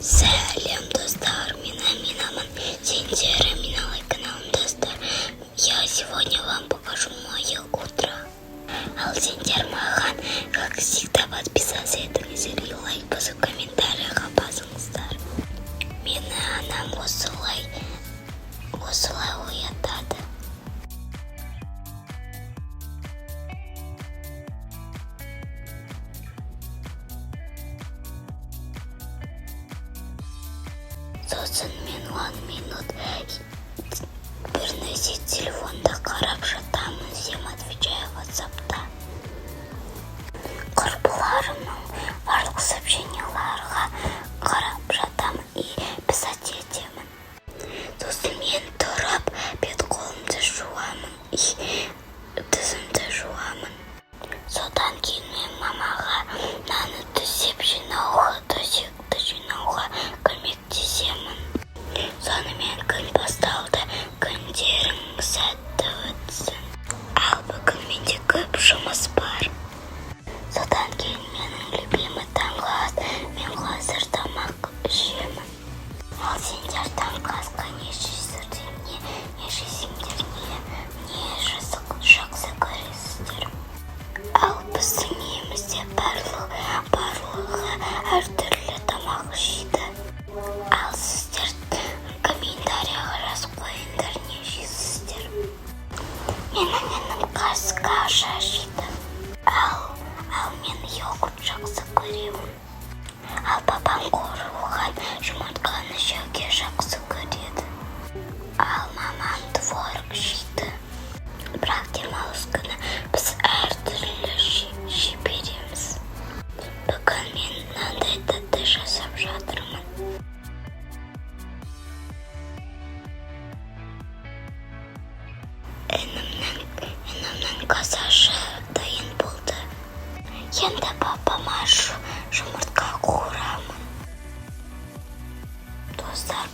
Сәлем достар, мен Аминамын. Сендер Аминалы каналым достар. Я сегодня вам покажу мое утро. Ал сендер маған, как всегда, подписаться етіңіздер и лайк басып комментарийға басыңыздар. Мені анам осылай оятады. Сосын мен 10 минут бірнәрсе телефонда қарап жатамын, всем отвечаю WhatsApp'та. Құрбыларымның барлық сообщенияларға қарап жатамын и писать етемін. Сосын мен тұрып бет-қолымды жуамын и тісімді жуамын. Содан кейін мен мамаға наны төсек төсекті жинауға көмектесемін. Сонымен күн басталды, күндерің сәтті өтсін. Ал бүгін менде көп жұмыс бар. Содан кейін менің любимый таңғы ас, мен қазір тамақ ішемін. Ал сендер таңғы асқа не жейсіздер, не жейсіңдер, не жақсы көресіздер. Ал біздің үйімізде барлығы әртүрлі тамақ жейді. Ал сіздер комментарийға жазып қойыңдар, не жейсіздер. Менің інім каша жейді. Ал мен йогурт жақсы көремін. Ал папам қуырылған жұмыртқаны жеуге жақсы көреді. Ал мамам творог жейді. Бірақ демалыс күні біз әртүрлі жей береміз. Бүгін мен мынандай тәтті жасап жатырмын. Інімнің касашы дайын болды. Енді папама жұмыртқа қуырамын. Достар,